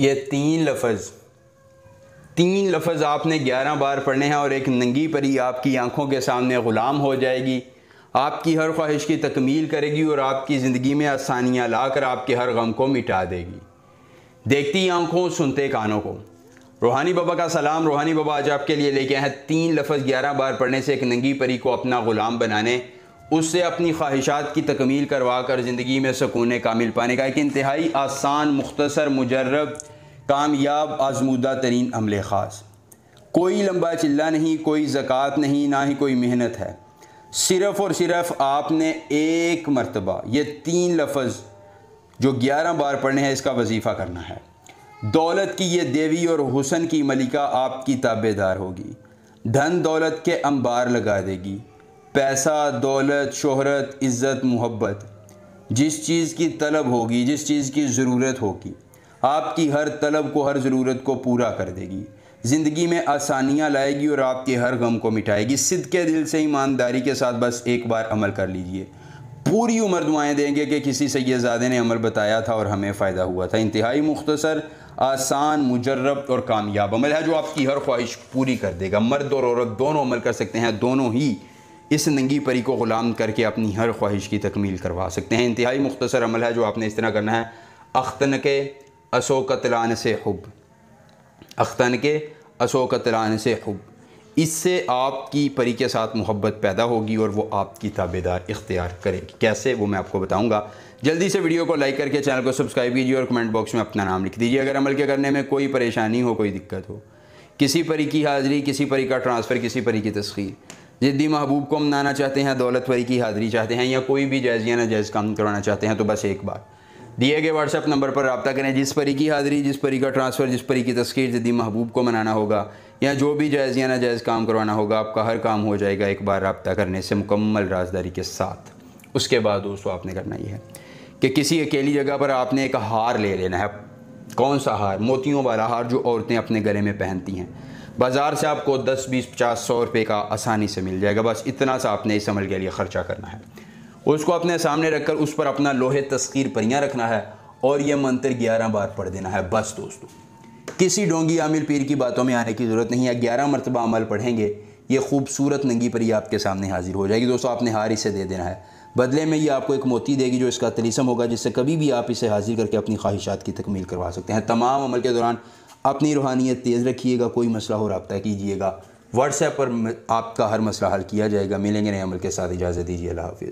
ये तीन लफ्ज़ आपने 11 बार पढ़ने हैं और एक नंगी परी आपकी आंखों के सामने ग़ुलाम हो जाएगी, आपकी हर ख्वाहिश की तकमील करेगी और आपकी ज़िंदगी में आसानियाँ लाकर आपके हर गम को मिटा देगी। देखती आंखों, सुनते कानों को। रूहानी बाबा का सलाम। रूहानी बाबा आज आपके लिए लेके आए हैं 3 लफ्ज़ 11 बार पढ़ने से एक नंगी परी को अपना ग़ुलाम बनाने, उससे अपनी ख्वाहिशात की तकमील करवा कर ज़िंदगी में सुकून कामिल पाने का एक इंतहाई आसान, मुख्तसर, मुजर्रब, कामयाब, आजमूदा तरीन अमल ख़ास। कोई लंबा चिल्ला नहीं, कोई ज़कात नहीं, ना ही कोई मेहनत है। सिर्फ़ और सिर्फ आपने एक मरतबा ये 3 लफ्ज़ जो 11 बार पढ़ने हैं इसका वजीफ़ा करना है। दौलत की ये देवी और हुस्न की मलिका आपकी ताबेदार होगी, धन दौलत के अंबार लगा देगी। पैसा, दौलत, शोहरत, इज़्ज़त, मोहब्बत, जिस चीज़ की तलब होगी, जिस चीज़ की ज़रूरत होगी, आपकी हर तलब को, हर ज़रूरत को पूरा कर देगी। ज़िंदगी में आसानियाँ लाएगी और आपके हर गम को मिटाएगी। सिद्क़े दिल से, ईमानदारी के साथ बस एक बार अमल कर लीजिए। पूरी उम्र दुआएं देंगे कि किसी सैयदज़ादे ने अमल बताया था और हमें फ़ायदा हुआ था। इंतहाई मुख्तसर, आसान, मुजर्रब और कामयाब अमल है जो आपकी हर ख्वाहिश पूरी कर देगा। मर्द और औरत दोनों अमल कर सकते हैं, दोनों ही इस नंगी परी को ग़ुलाम करके अपनी हर ख्वाहिश की तकमील करवा सकते हैं। इंतहाई मुख्तसर अमल है जो आपने इस तरह करना है। अख्तन के असोकतलान से हुब, अख्तन के असोकतलान से हुब, इससे आपकी परी के साथ मोहब्बत पैदा होगी और वो आपकी ताबेदार इख्तियार करेगी। कैसे, वो मैं आपको बताऊंगा। जल्दी से वीडियो को लाइक करके चैनल को सब्सक्राइब कीजिए और कमेंट बॉक्स में अपना नाम लिख दीजिए अगर अमल के करने में कोई परेशानी हो, कोई दिक्कत हो। किसी परी की हाज़िरी, किसी परी का ट्रांसफ़र, किसी परी की तस्खीर, जिद्दी महबूब को मनाना चाहते हैं, दौलत परी की हाज़िरी चाहते हैं या कोई भी जायज़ या नाजायज़ काम करवाना चाहते हैं तो बस एक बार दिए गए व्हाट्सएप नंबर पर रब्ता करें। जिस परी की हाज़िरी, जिस परी का ट्रांसफ़र, जिस परी की तस्खीर, जिद्दी महबूब को मनाना होगा या जो भी जायज़ या नाजायज़ काम करवाना होगा, आपका हर काम हो जाएगा एक बार रब्ता करने से मुकम्मल राजदारी के साथ। उसके बाद दोस्तों आपने करना ये है कि किसी अकेली जगह पर आपने एक हार ले लेना है। कौन सा हार? मोतियों वाला हार जो औरतें अपने गले में पहनती हैं। बाज़ार से आपको 10, 20, 50, 100 रुपये का आसानी से मिल जाएगा। बस इतना सा आपने इस अमल के लिए ख़र्चा करना है। उसको अपने सामने रखकर उस पर अपना लोहे तस्खीर परियाँ रखना है और यह मंत्र 11 बार पढ़ देना है। बस दोस्तों, किसी डोंगी आमिर पीर की बातों में आने की ज़रूरत नहीं है। 11 मरतबा अमल पढ़ेंगे, ये खूबसूरत नंगी परी आपके सामने हाजिर हो जाएगी। दोस्तों आपने हार इसे दे देना है, बदले में ये आपको एक मोती देगी जो इसका तलीसम होगा, जिससे कभी भी आप इसे हाजिर करके अपनी ख्वाहिशात की तकमील करवा सकते हैं। तमाम अमल के दौरान अपनी रूहानियत तेज़ रखिएगा। कोई मसला हो रब्ता कीजिएगा। व्हाट्सएप पर आपका हर मसला हल किया जाएगा। मिलेंगे नए अमल के साथ। इजाज़त दीजिए। अल्लाह हाफ़िज़।